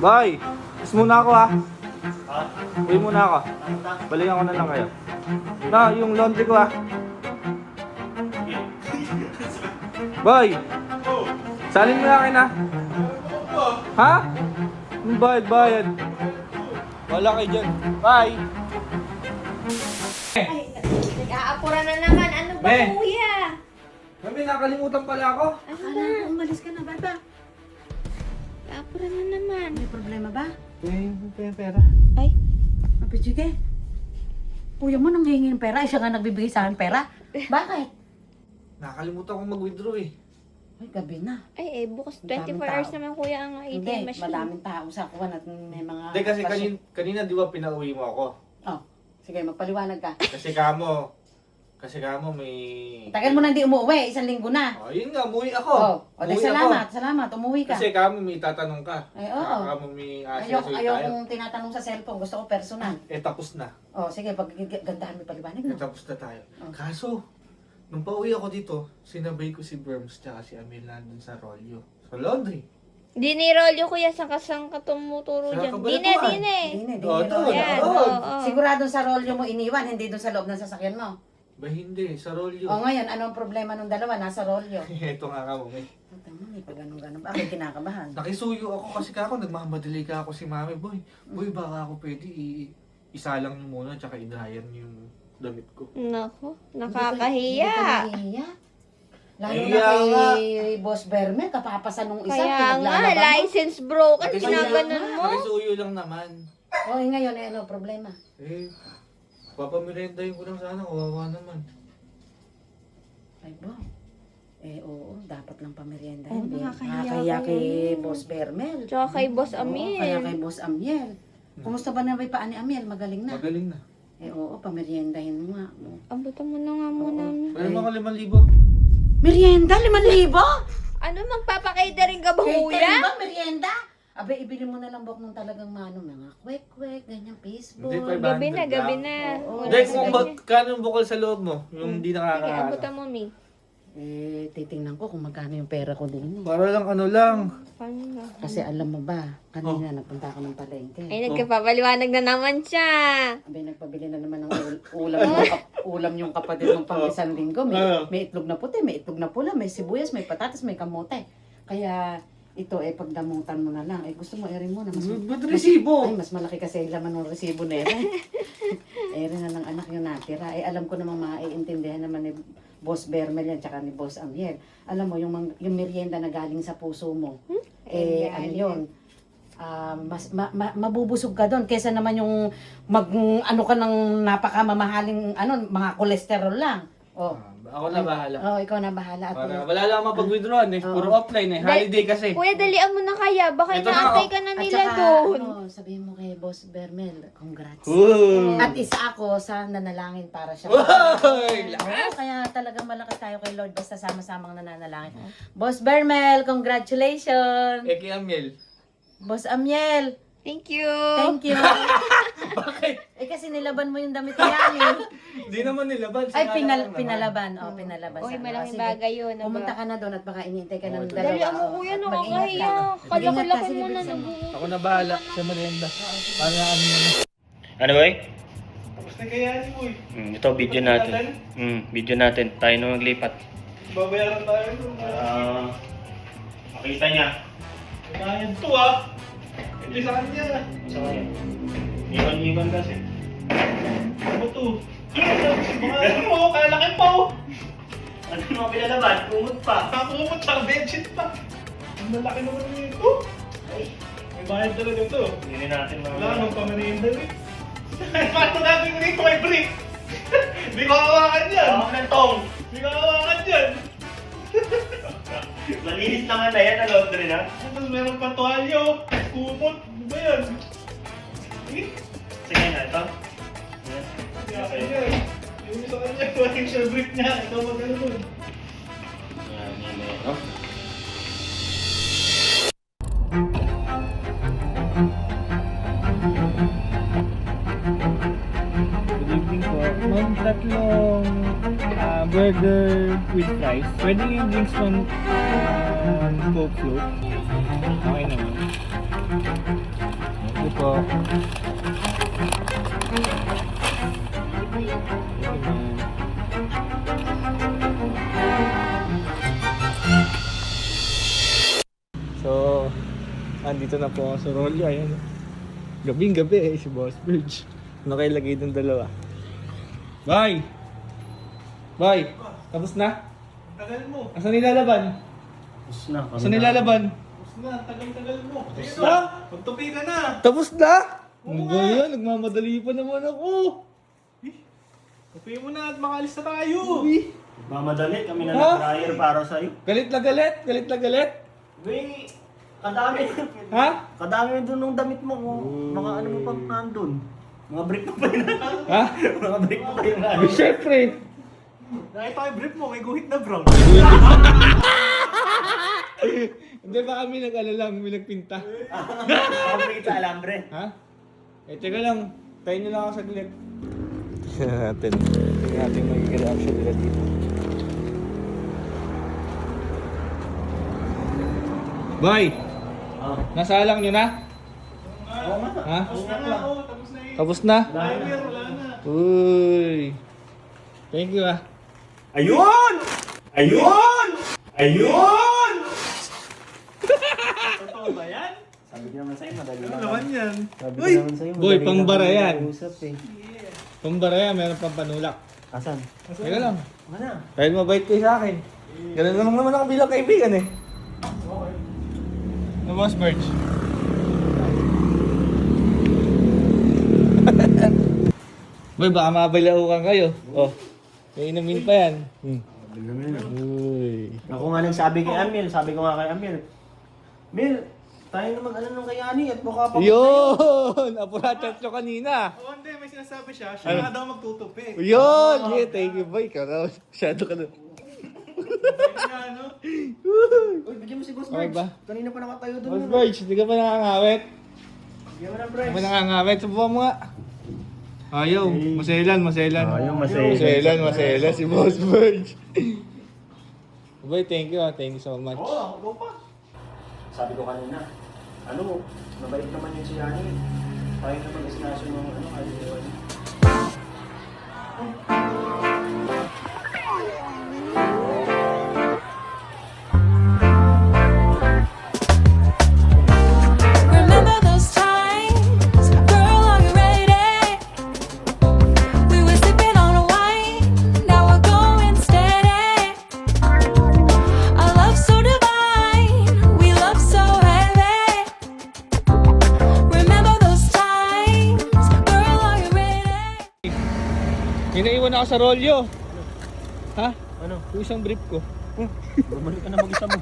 Boy, is muna ako ha. Uwi muna ako. Balikan ko na lang kayo. Na, yung laundry ko ha. Boy, salin mo na akin ha. Ha? Bayad. Wala kayo dyan. Bye. Ay, nag-aapura na naman. Ano ba, Be. kuya? Mami, nakalimutan pala ako. Ano Akala na? ko umalis ka na, Baba. Nag-aapura na naman. May problema ba? Yung pera. Ay, Mapitsige. Kuya mo nang hihingi ng pera, siya nga nagbibigay sa akin pera. Bakit? Nakalimutan ko mag-withdraw eh. Ay, gabi na. bukas Ang daming 24 hours tao. naman kuya ang Hindi, ATM machine. madaming tao sa kuwan at may mga... Hindi kasi kanina di ba pinauwi mo ako? Oh, sige, magpaliwanag ka. Kasi kamo may... Tagal mo na hindi umuwi, 1 linggo na. Oh, yun nga, umuwi ako. Oh, o Umuwi di salamat, umuwi ka. Kasi kamo may tatanong ka. Ay, oo. Kamo may Ayoko tayo. kong tinatanong sa cellphone, gusto ko personal. Tapos na. Oh, sige, pag gandahan mo paliwanag mo. Tapos na tayo. Oh. Kaso, nung pauwi ako dito, sinabay ko si Berms tsaka si Amel nandun sa Rolyo. Sa laundry. Di ni Rolyo kuya, saan ka tumuturo Sa dyan? kabalatuan. Dine. Hindi, Oh, doon. Yan, Oo. oo. Sigurado sa rolyo mo iniwan, hindi doon sa loob ng sasakyan mo. Ba hindi, sa Rolyo. O ngayon, ano ang problema ng dalawa? Nasa rolyo. Ito nga kamo, may. Puta mo, may pag ganun-ganun. Bakit kinakabahan? Nakisuyo ako kasi kako, nagmamadali ka ako si Mami. Boy, baka ako pwede isalang niyo muna tsaka i-dryer niyo yung damit ko. Nako, Hindi nakakahiya. ka nahihiya. Lalo Nahiya na nga. kay Boss Bermel, kapapasa nung isa, Kaya nga, pinaglalaba mo. license broken, Nakisuyo ginaganon mo. Nakisuyo lang naman. O, ngayon, ano problema? Papamirendahin ko lang sana, kawawa naman. Ay, bo. Oo, dapat lang pamerienda Oo, yun. nakakahiya Nakakahiya kayo. kay Boss Bermel. Tsaka kay Boss Oo, Amil. kaya kay Boss Amiel. Kumusta ba na may paa ni Amiel? Magaling na. Magaling na. Oo, pameriendahin mo nga. Abutan mo na nga muna. Pero mga 5,000. Merienda? 5,000? Ano, magpapakatering ka ba kuya? Catering ba? Merienda? Abe, ibili mo na lang bok ng talagang mga kwek-kwek, ganyan, Facebook. Hindi, Gabi na, 500 gabi lang. na. Oo. Wala Hindi, sa kung ganyan. kano yung bukal sa loob mo, yung hindi Sige, nakakaano. abutan mo, Mi. Titingnan ko kung magkano yung pera ko din. Para lang ano lang. Paano na? Kasi alam mo ba, kanina nagpunta ako ng palengke. Ay, nagkapapaliwanag na naman siya. Abe, nagpabili na naman ng ulam yung kapatid ng pang 1 linggo. May itlog na puti, may itlog na pula, may sibuyas, may patatas, may kamote. Kaya ito pagdamutan mo na lang. Gusto mo rin mo na mas Ba't resibo? Ay, mas malaki kasi yung laman ng resibo na rin. Rin na ng anak yung natira. Alam ko namang maiintindihan naman ni Boss Bermel yan, tsaka ni Boss Amiel. Alam mo, yung merienda na galing sa puso mo, ano yun, mas mabubusog ka doon kesa naman yung ano ka ng napakamamahaling mga cholesterol lang. Oh. Ako na bahala. Oh, ikaw na bahala. At Para wala lang mapag-withdrawan Puro offline Holiday kasi. Kuya, dalian mo na kaya. Baka Ito na inaantay ako. ka na At nila saka, doon. sabihin mo kay Boss Bermel, congrats. Ooh. At isa ako sa nanalangin para siya. Uy! Oo, kaya talagang malakas tayo kay Lord basta sama-samang nananalangin. Boss Bermel, congratulations! Kay Amiel. Boss Amiel, Thank you. thank you! Bakit? Kasi nilaban mo yung damit niya eh. Hindi naman nilaban. Ay, sinala lang naman. pinalaban. Pinalaban. Uy, sana. malaking Sige, bagay yun. Pumunta ka na doon at baka iniintay ka ng ito. dalawa. Dalian mo Oo, kuya, at mag-ingat nakakahiya. ka. Mag-ingat ka, Kalaki-laki sige, mo na bilisan mo. Ako na bahala sa merienda. Para ano na. Ano boy? Tapos na kaya ni Boy. Ito video natin. Video natin. Tayo na maglipat. Babayaran tayo. Makita niya. Kaya ito Bilisan niya. Sa kanya. Iwan kasi. Ano to? Ano mo? Kalaki pa Ano mo pinalaban? Kumot pa. Nakumot sa bedsheet pa. Ang malaki naman nito. May bayad talaga to. Hindi natin Wala nang pamerienda Paano natin rito may brick? Hindi ko hawakan yan. Tawag ng tong. Hindi ko hawakan yan. Malinis naman na yan. Laundry na. Tapos meron pa tuwalyo. Kumot. Ano ba yan? Sige na ito. Kaya kanya. Yung sa kanya, walang siya brick niya. Ikaw magano dun. Yan, no? Good evening po. Ma'am, tatlong burger with fries. Pwede yung drinks ng Coke float. Okay naman. po. So, andito na po ako sa Rolyo. Ayan. Gabing gabi si Boss Bridge. Ano kayo lagay ng dalawa? Bye! Bye! Tapos na? Tagal mo. Asan nilalaban? Tapos na. Asan nilalaban? Tapos na, tagal-tagal mo. Tapos na? Magtupi ka na. Tapos na? Ano ba yan? Nagmamadali pa naman ako. Tupi mo na at makalis na tayo. Mamadali kami na Ha? nag-dryer para sa'yo. Galit na galit? Galit na galit? Wey, kadami. Ha? Kadami doon ng damit mo. Mga ano mo pa nandun. Mga brick mo pa yun. Ha? Mga brick mo pa yun. Siyempre. Nakita ko yung brief mo, may guhit na brown. Hindi ba kami nag-ano lang, may nagpinta? Mga brick sa alambre. Ha? Eh, teka lang. Tayo nyo lang ako saglit. Tingnan natin. Tingnan natin magiging reaction nila dito. Boy! Ah. Nasalang nyo na? Oo nga. Ha? Tapos na na, oh, tapos na yun. Tapos na? Timer, wala na. Uy! Thank you ah. Ayun! Ayun! Ayun! Totoo ba yan? Sabi ko naman sa'yo, madali Ano lang. naman yan? Sabi ko Uy! naman sa'yo, Boy, madali pangbara lang yan. usap eh. Pambara yan, meron pang panulak. Asan? Teka lang. Ano? Dahil mabait kayo sa akin. Ganun lang naman ako bilang kaibigan eh. No, Boss Birch. Boy, baka mabalaukan kayo. Oh, may inumin pa yan. Uy. Ako nga nagsabi kay Amil, sabi ko nga kay Amil, Mil, tayo na mag-ano nung kay Ani at mukha pa. Yun! Apuratat nyo kanina. Oh, hindi, may sinasabi siya. Siya nga daw magtutupi. Yun! Yeah, thank you boy. Ikaw masyado ka na. Pwede nga, ano? Uy, bigyan mo si Boss Okay Birch. ba? Kanina pa nakatayo doon. Boss Birch, hindi ka pa nakangawit. Bigyan mo ng Hindi Birch. ka pa nakangawit. Subukan mo nga. Ayaw. Maselan, maselan. Ayaw, maselan. Maselan, maselan si Boss Birch. Boy, thank you ah. Thank you so much. Oo, ako go pa. Sabi ko kanina, ano, mabait naman yung si Ani. Tayo na mag-isnasyon ng ano, ayun. Remember those times, girl, are you ready? We were sipping on a wine, now we're going steady. Our love so divine, we love so heavy. Remember those times, girl, are you ready? Inaiwan ako sa rolyo. Ha? Ano? Yung isang brief ko. Bumalik ka na mag-isa mo.